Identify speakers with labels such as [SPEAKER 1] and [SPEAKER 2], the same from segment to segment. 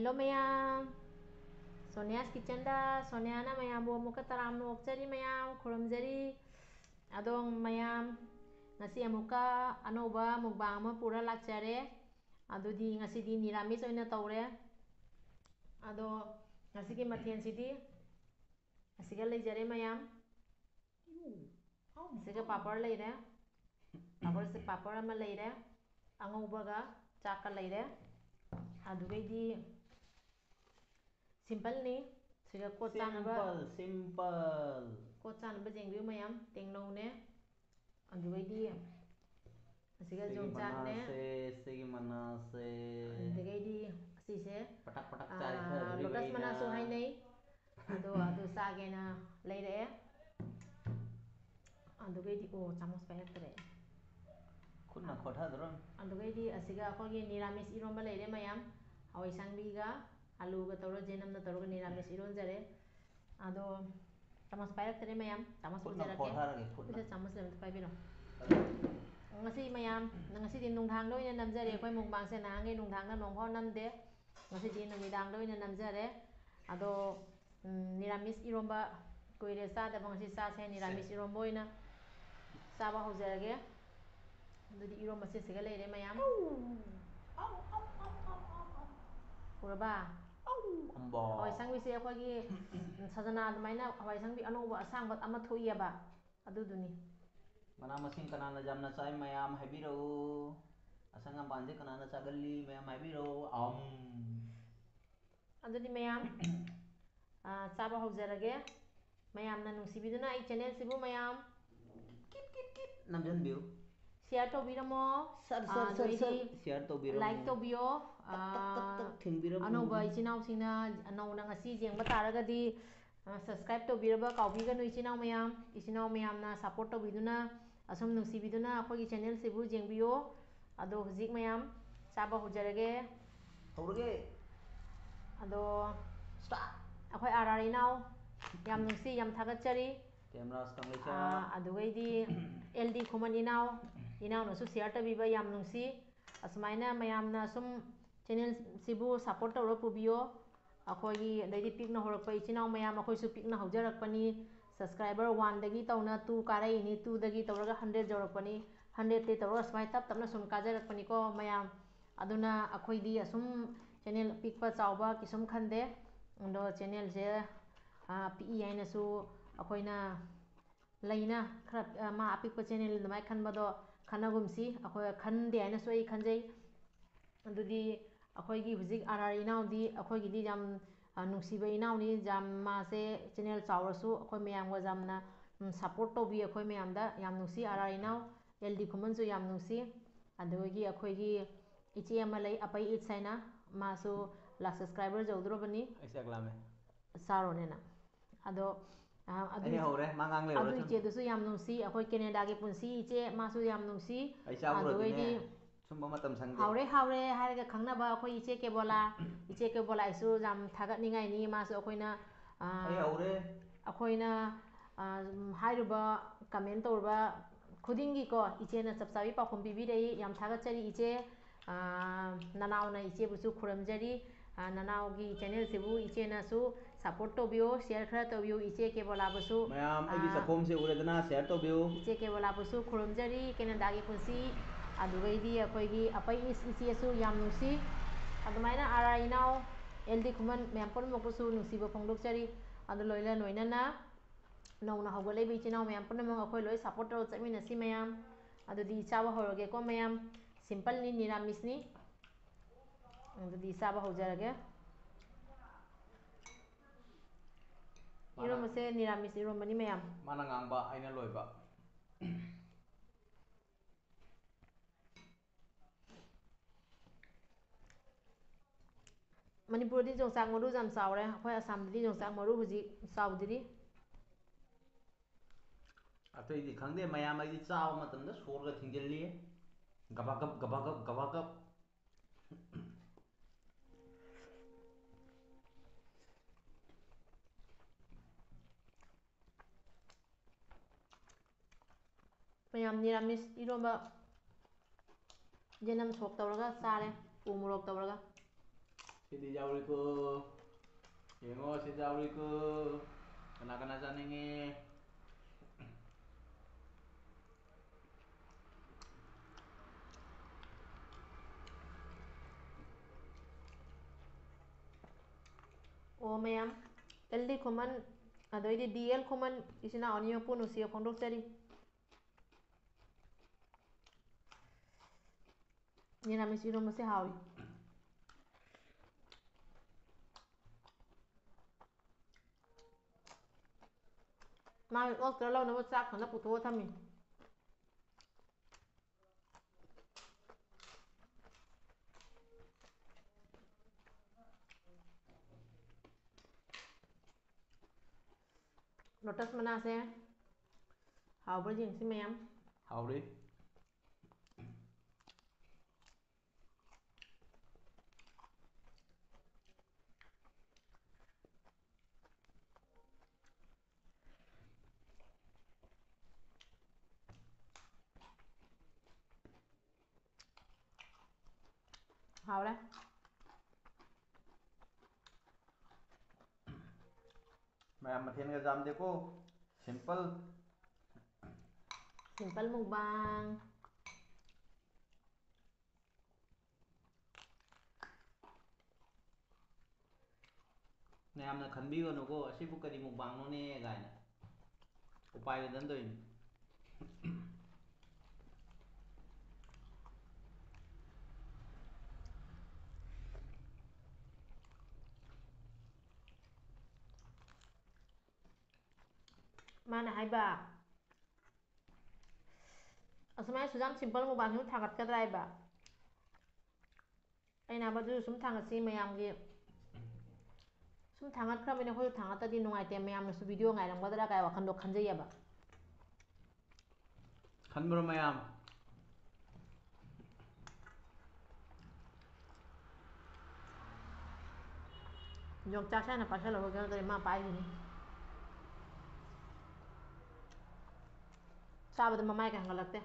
[SPEAKER 1] Hello mayam, Sonia's kitchen da Sonia na mayam bu muka taram nu okjari mayam khurumjari adong mayam ngasi amuka anoba mukbang ama pura lakjare adudi ngasi di niramis oina tawre ado ngasi ki mathian sidi asiga leijare mayam asiga papar leire papar ama leire angaubaga chaka leire adugaidi simple ni siga kot chanaba
[SPEAKER 2] simple
[SPEAKER 1] kot chanaba jengbiu mayam tengno ne adugaidi asiga jongchak ne
[SPEAKER 2] segi manase
[SPEAKER 1] adugaidi asise
[SPEAKER 2] patak chari
[SPEAKER 1] lotus manasu hainai ado sagena leire adugaidi chamos payaktre
[SPEAKER 2] kunna khothadron
[SPEAKER 1] adugaidi asiga akogi niramis iromba leire mayam hawai sangbiga alu ga tawra jenamna tawra niramis ironjare ado chamos payaktre mayam chamos ujarake uja chamos lemta paibiro ngasi mayam ngasi di nungthang da oina namjare akhoi mukbang se nahangai nungthang da nongphaw namde ngasi di numidang da oina namjare ado niramis iromba kuire chadaba ngasi chase niramis iromba oina chaba haujarage adudi iromba se siga leire mayam uraba hawai sangbi se akhoi sajana adumaina hawai sangbi anoba asangba ama thoiyaba aduduni
[SPEAKER 2] mana masing kanana jamna chai mayam haibiro asanga banje kanana chagalli mayam haibiro
[SPEAKER 1] adudi mayam chaba haujarage mayamna nungsibiduna ai channel sibu mayam
[SPEAKER 2] kit namjanbiu
[SPEAKER 1] share tobiramo
[SPEAKER 2] share tobiramo
[SPEAKER 1] like tobiyo anoba ichinau singna anona ngasi jengba taragadi subscribe tobiraba kaubiganu ichinau mayamna support tobiduna asum nungsibiduna akhoi channel sibu jengbiyo ado hujik mayam chaba haujarage ado
[SPEAKER 2] start
[SPEAKER 1] akhoi inau yam nungsi yam thagatchari adugaidi LD khuman inau nasu share tabiba yam nungsi asmaina mayamna sum channel sibu support tawra pubiyo akhoi daidi pikna horakpa ichinau mayam akhoi su pikna haujarakpani subscriber 1 dagi tawna 2 karaini 2 dagi tawraga 100 jaurakpani 100 te tawra asmai tapna sum kajarakpani ko mayam aduna akhoi di asum channel pikpa chawba kisum khande ando channel se pi haina su akoina leina khara ma apikpa channel dumai khanbado khanagumsi akhoi khande haina su ai khanjai adudi akhoi gi hujik inau di akhoi gi di jam nungsiba inau ni jam ma se channel chawrasu akhoi mayam ga jamna support tobi akhoi mayam da yam nungsi inau LD khuman su yam nungsi adugi akhoi gi ichi ama lei apai it saina masu lakh subscriber jawdrobani
[SPEAKER 2] exactly
[SPEAKER 1] saronena ado adu iche dusu yam nungsi akhoi Canada gi punsi iche masu yam nungsi adugi
[SPEAKER 2] sumba matam sangde
[SPEAKER 1] haure haraga khangnaba akhoi iche kebola isu jam thagat ningai ni masu akhoina akhoina hairuba comment torba khudingi ko iche na chapchabi pakhum bibirei yam thagatchari iche nanauna iche busu khuramjari nanaugi channel sibu iche na su support tobiyo share khara tobiyo iche kebola busu
[SPEAKER 2] mayam ai sakom se uredana share tobiyo
[SPEAKER 1] iche kebola busu khuramjari Canada gi punsi adugaidi akhoi apai iche su yam nungsi adumaina inau LD khuman mayam pon mokusu nungsiba phongdokchari adu loila noinana nauna haugalaiba ichinau mayam punamang akhoi loi support tawra chapminasi mayam adudi chaba horage ko mayam simple ni niramis ni adudi chaba haujarage iromba se niramis iromba ni mayam
[SPEAKER 2] mana ngangba aina loiba
[SPEAKER 1] Manipur di jongchak maru jam chawre akhoi Assam di jongchak maru hujik chawdiri
[SPEAKER 2] atoi di khangde mayam ai chaw matamda sorga thingjelli gabagap
[SPEAKER 1] mayam niramis iromba jenam sok tawraga chare umurok tawraga
[SPEAKER 2] Sidi jauliku. Yengo si jauliku. Kena saningi.
[SPEAKER 1] ꯑꯣ ꯃꯌꯥꯝ LD ꯈꯨꯃꯟ ꯑꯗꯩꯗꯤ DL ꯈꯨꯃꯟ ꯏꯆꯤꯟ ꯏꯅꯥꯎ ꯑꯅꯤ ꯃꯄꯨ ꯅꯨꯡꯁꯤꯕ ꯐꯣꯡꯗꯣꯛꯆꯔꯤ ꯃꯤꯔꯥꯃꯤꯁ ꯏꯔꯣꯝꯕꯁꯦ ꯍꯥꯎꯏ ꯃꯥꯒꯤ ꯑꯣꯛꯇ ꯂꯧꯅꯕ ꯆꯥꯛ ꯈꯛꯇ ꯄꯨꯊꯣꯛꯑ ꯊꯝꯃꯤ ꯂꯣꯇꯁ ꯃꯅꯥꯁꯦ ꯍꯥꯎꯕ꯭ꯔꯥ ꯌꯦꯡꯁꯤ ꯃꯌꯥꯝ
[SPEAKER 2] Hauri.
[SPEAKER 1] ꯍꯥꯎꯔꯦ
[SPEAKER 2] Mayam matiin ka jamde ko. Simple.
[SPEAKER 1] Simple mukbang.
[SPEAKER 2] Mayamna khanbiganu ko asibu kari mukbang no ne gaina. Upai dandoin.
[SPEAKER 1] Mana haiba asumai sujam simple mukbang sum thagatkadra haiba aina badu sum thangasi mayamgi sum thangatkrabine khoi thangatadi nungaite mayamnasu video ngairamgadra kai wakhando khanjayaba
[SPEAKER 2] Khanbro mayam.
[SPEAKER 1] Yongchak sana pasal ho gana dari ma pai gini sabada mamai ka hangalakte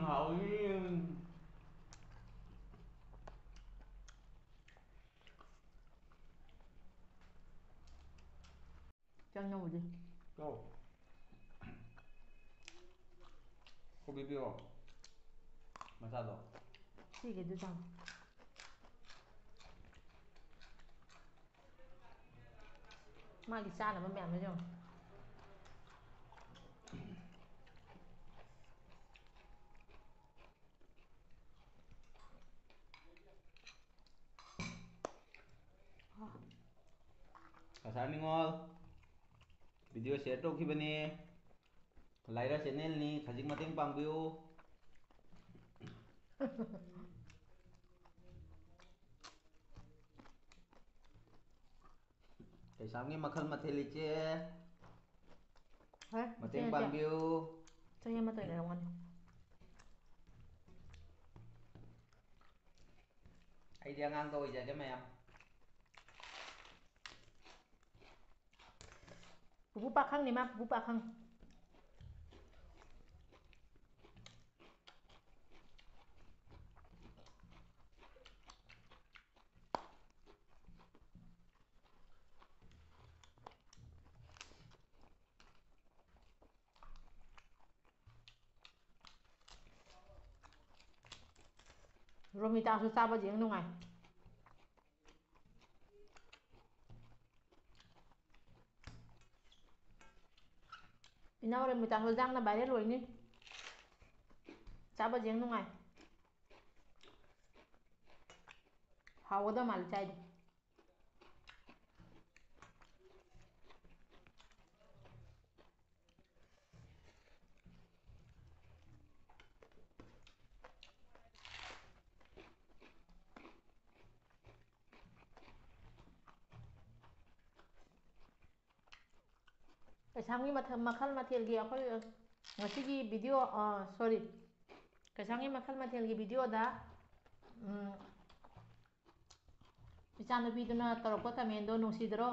[SPEAKER 2] Hauri.
[SPEAKER 1] Chang nyamu di
[SPEAKER 2] Go. Ko bibiro. Masado.
[SPEAKER 1] sige du chang magi sana ma mayam na
[SPEAKER 2] Kasar ningol. Video share to khibani. Laira channel ni khajik mateng pangbiu. Kaisamgi makhal matheli che. Mateng pangbiu.
[SPEAKER 1] Chang ma toy na wan
[SPEAKER 2] Ai dia ngang ko ija ke mayam.
[SPEAKER 1] Pupu pakhang ni ma pupu pakhang Romita su chaba jeng nungai Inau Romita su jang na viral loi ni chaba jeng nungai hawada mal chai Kaisamgi makhal mathelgi akhoi ngasigi video sorry Kaisamgi makhal mathelgi video da Ichanupiduna tarakpa comment do nungsidro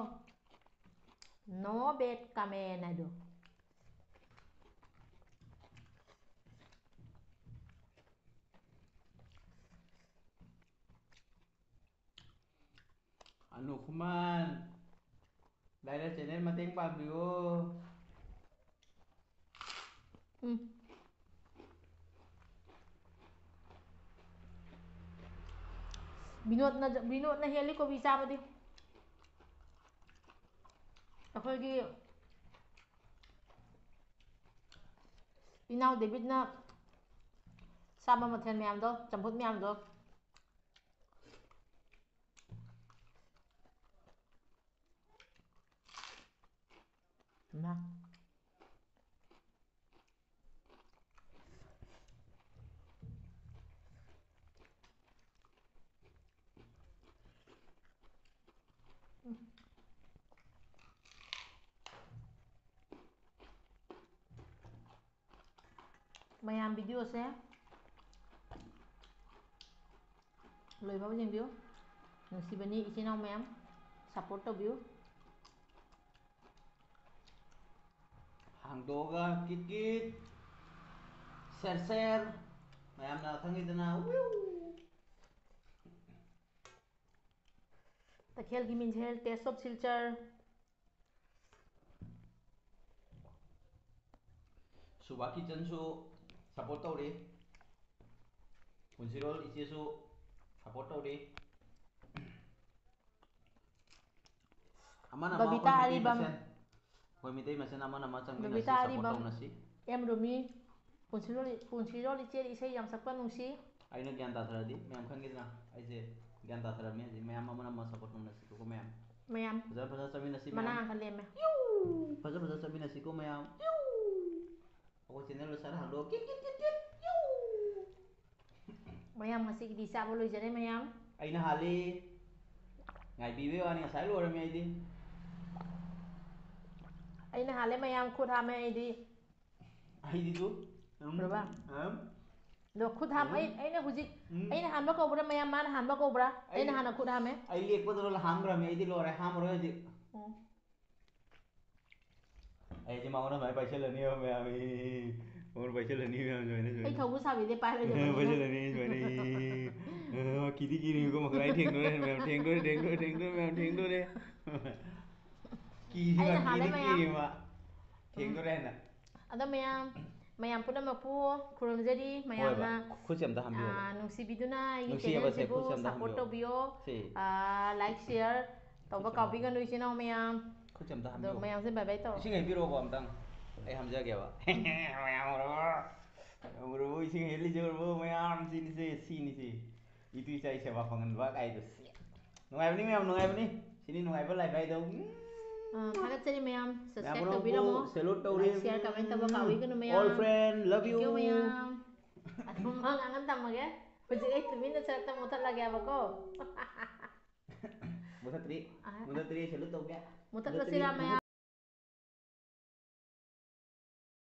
[SPEAKER 1] no bad comment ado
[SPEAKER 2] Anukuman. Laila channel mating pagbiyo.
[SPEAKER 1] Binod na heli ko visa mo di. ꯑꯩꯈꯣꯏꯒꯤ ꯏꯅꯥꯎ ꯗꯦꯕꯤꯠꯅ ꯆꯥꯕ ꯃꯊꯦꯜ ꯃꯌꯥꯝꯗꯣ ꯆꯝꯐꯨꯠ ꯃꯌꯥꯝꯗꯣ ꯃꯌꯥꯝ ꯚꯤꯗꯤꯑꯣꯁꯦ ꯂꯣꯏꯐꯥꯎ ꯌꯦꯡꯕꯤꯌꯨ ꯅꯨꯡꯁꯤꯕꯅꯤ ꯏꯆꯤꯟ ꯏꯅꯥꯎ ꯃꯌꯥꯝ ꯁꯞꯄꯣꯔꯠ ꯇꯧꯕꯤꯌꯨ
[SPEAKER 2] ꯍꯥꯡꯗꯣꯛꯑꯒ ꯀꯤꯠ ꯀꯤꯠ ꯁꯦꯔ ꯁꯦꯔ ꯃꯌꯥꯝꯅ ꯈꯪꯉꯤꯗꯅ
[SPEAKER 1] ꯇꯈꯦꯜꯒꯤ ꯃꯤꯡꯁꯦꯜ ꯇꯦꯁ ꯑꯣꯐ ꯁꯤꯜꯆꯔ
[SPEAKER 2] ꯁꯨꯕꯥ ꯀꯤꯆꯟꯁꯨ ꯁꯞꯄꯣꯔꯠ ꯇꯧꯔꯤ ꯄꯨꯟꯁꯤꯔꯣꯜ ꯏꯆꯦꯁꯨ ꯁꯞꯄꯣꯔꯠ ꯇꯧꯔꯤ ꯑꯃꯅ ꯑꯃ
[SPEAKER 1] ꯕꯕꯤꯇꯥ
[SPEAKER 2] ꯑꯩꯈꯣꯏ ꯃꯤꯇꯩ ꯃꯁꯦꯟ ꯑꯃꯅ ꯑꯃ ꯆꯪꯃꯤꯟꯅꯁꯤ ꯁꯞꯄꯣꯔꯠ ꯇꯧꯅꯁꯤ
[SPEAKER 1] ꯑꯦꯝ ꯔꯨꯃꯤ ꯄꯨꯟꯁꯤꯔꯣꯜ ꯏꯆꯦ ꯏꯁꯩ ꯌꯥꯝ ꯁꯛꯄ ꯅꯨꯡꯁꯤ
[SPEAKER 2] ꯑꯩꯅ ꯒ꯭ꯌꯥꯟ ꯇꯥꯊꯔꯗꯤ ꯃꯌꯥꯝ ꯈꯪꯒꯤꯗꯅ ꯑꯩꯁꯦ ꯒ꯭ꯌꯥꯟ ꯇꯥꯊꯔꯕꯅꯤ ꯍꯧꯖꯤꯛ ꯃꯌꯥꯝ ꯑꯃꯅ ꯑꯃ ꯁꯞꯄꯣꯔꯠ ꯇꯧꯅꯁꯤꯀꯣ ꯃꯌꯥꯝ ꯐꯖ ꯐꯖ ꯆꯠꯃꯤꯟꯅꯁꯤ
[SPEAKER 1] ꯃꯅꯥ
[SPEAKER 2] ꯃꯌꯥꯝ
[SPEAKER 1] ꯈꯔ ꯂꯦꯝꯃꯦ
[SPEAKER 2] ꯐꯖ ꯐꯖ ꯆꯠꯃꯤꯟꯅꯁꯤꯀꯣ ꯃꯌꯥꯝ ꯑꯩꯈꯣꯏ ꯆꯦꯅꯦꯜ ꯁꯥꯔ ꯍꯜꯂꯣ
[SPEAKER 1] ꯃꯌꯥꯝ ꯉꯁꯤꯒꯤꯗꯤ ꯆꯥꯕ ꯂꯣꯏꯖꯔꯦ ꯃꯌꯥꯝ
[SPEAKER 2] ꯑꯩꯅ ꯍꯥꯜꯂꯤ ꯉꯥꯏꯕꯤꯕꯩ ꯋꯥꯅꯤ ꯉꯁꯥꯏ ꯂꯣꯏꯔꯝꯃꯤ
[SPEAKER 1] ꯑꯩꯅ ꯍꯥꯜꯂꯦ ꯃꯌꯥꯝ ꯈꯨꯠ ꯍꯥꯝꯃꯦ
[SPEAKER 2] ꯑꯩꯗꯤꯁꯨ
[SPEAKER 1] ꯎꯔꯕ ꯑꯗꯣ ꯈꯨꯠ ꯑꯩꯅ ꯍꯧꯖꯤꯛ ꯑꯩꯅ ꯍꯥꯟꯕ ꯀꯧꯕ꯭ꯔꯥ ꯃꯌꯥꯝ ꯃꯥꯅ ꯍꯥꯟꯕ ꯀꯧꯕ꯭ꯔꯥ ꯑꯩꯅ ꯍꯥꯟꯅ ꯈꯨꯠ ꯍꯥꯝꯃꯦ
[SPEAKER 2] ꯑꯩ ꯂꯦꯛꯄꯗꯨꯅ ꯍꯥꯝꯈ꯭ꯔꯃꯤ ꯑꯩꯗꯤ ꯂꯣꯏꯔꯦ ꯍꯥꯝꯃꯔꯣꯏ ꯍꯧꯖꯤꯛ ꯑꯩꯁꯦ ꯃꯉꯣꯟꯗ ꯃꯥꯏ ꯄꯥꯏꯁꯤꯜꯂꯅꯤꯕ ꯃꯌꯥꯝ ꯃꯉꯣꯟꯗ ꯄꯥꯏꯁꯤꯜꯂꯅꯤ ꯃꯌꯥꯝ ꯁꯨꯃꯥꯏꯅ
[SPEAKER 1] ꯑꯩ ꯊꯧꯕ ꯁꯥꯕꯤꯗꯦ ꯄꯥꯏꯔꯣꯏꯗꯕꯅꯤꯅ
[SPEAKER 2] ꯄꯥꯏꯁꯤꯜꯂꯅꯤ ꯁꯨꯃꯥꯏꯅ ꯀꯤꯗꯤ ꯀꯤꯔꯤꯀꯣ ꯃꯈꯔꯥꯏ ꯊꯦꯡꯗꯣꯔꯦ ꯃꯌꯥꯝ ꯊꯦꯡꯗꯣꯔꯦ ꯃꯌꯥꯝ ꯊꯦꯡꯗꯣꯔꯦ ꯀꯤꯗꯤ ꯀꯤꯔꯤꯕ ꯊꯦꯡꯗꯣꯔꯦ ꯍꯥꯏꯅ
[SPEAKER 1] ꯑꯗꯣ ꯃꯌꯥꯝ ꯄꯨꯝꯅꯃꯛꯄꯨ ꯈꯨꯔꯨꯝꯖꯔꯤ ꯃꯌꯥꯝꯅ
[SPEAKER 2] ꯈꯨꯠꯁꯦ ꯑꯝꯇ ꯍꯥꯝꯕꯤꯌꯣ
[SPEAKER 1] ꯅꯨꯡꯁꯤꯕꯤꯗꯨꯅ ꯑꯩꯒꯤ ꯆꯦꯅꯦꯜꯁꯤꯕꯨ ꯁꯞꯄꯣꯔꯠ ꯇꯧꯕꯤꯌꯣ ꯂꯥꯏꯛ ꯁꯤꯌꯔ ꯇꯧꯕ ꯀꯥꯎꯕꯤꯒꯅꯨ ꯏꯆꯤꯟ ꯏꯅꯥꯎ ꯃꯌꯥꯝ
[SPEAKER 2] ꯈꯨꯠꯁꯦ ꯑꯝꯇ
[SPEAKER 1] ꯑꯗꯣ
[SPEAKER 2] ꯍꯥꯝꯕꯤꯌꯣ
[SPEAKER 1] ꯃꯌꯥꯝꯁꯦ ꯕꯥꯏ ꯕꯥꯏ ꯇꯧꯔꯣ
[SPEAKER 2] ꯏꯁꯤꯡ ꯍꯩꯕꯤꯔꯛꯑꯣꯀꯣ ꯑꯝꯇꯪ ꯑꯩ ꯍꯥꯝꯖꯒꯦꯕ ꯃꯌꯥꯝ ꯎꯔꯕꯣ ꯏꯁꯤꯡ ꯍꯩꯂꯤꯁꯦ ꯎꯔꯕꯣ ꯃꯌꯥꯝ ꯁꯤꯅꯤꯁꯦ ꯏꯇꯨ ꯏꯆꯥꯒꯤ ꯁꯦꯕꯥ ꯐꯪꯍꯟꯕ ꯀꯥꯏꯗꯣ ꯅꯨꯡꯉꯥꯏꯕꯅꯤ ꯃꯌꯥꯝ ꯅꯨꯡꯉꯥꯏꯕꯅꯤ ꯁꯤꯅꯤ ꯅꯨꯡꯉꯥꯏꯕ ꯂꯥꯏꯐ ꯍꯥꯏꯗꯣ
[SPEAKER 1] ꯊꯥꯒꯠꯆꯔꯤ ꯃꯌꯥꯝ ꯁꯕꯁꯀ꯭ꯔꯥꯏꯕ
[SPEAKER 2] ꯄꯨꯝꯅꯃꯛꯄꯨ
[SPEAKER 1] ꯇꯧꯕꯤꯔꯝꯃꯣ
[SPEAKER 2] ꯁꯦꯂꯨꯠ ꯇꯧꯔꯤ
[SPEAKER 1] ꯂꯥꯏꯛ ꯁꯤꯌꯔ ꯀꯃꯦꯟ ꯇꯧꯕ ꯀꯥꯎꯕꯤꯒꯅꯨ ꯃꯌꯥꯝ
[SPEAKER 2] ꯑꯣꯜ ꯐ꯭ꯔꯦꯟ ꯂꯚ ꯌꯨ
[SPEAKER 1] ꯃꯌꯥꯝ ꯑꯗꯨꯝ ꯉꯥꯡꯉꯟ ꯊꯝꯃꯒꯦ ꯍꯧꯖꯤꯛ ꯑꯩ ꯇꯨꯃꯤꯟꯅ ꯁꯔꯛꯇ ꯃꯨꯠꯊꯠꯂꯒꯦꯕꯀꯣ
[SPEAKER 2] ꯃꯨꯊꯠꯇ꯭ꯔꯤ ꯁꯦꯂꯨꯠ ꯇꯧꯒꯦ
[SPEAKER 1] ꯃꯨꯠꯊꯠꯂꯁꯤꯔꯥ ꯃꯌꯥꯝ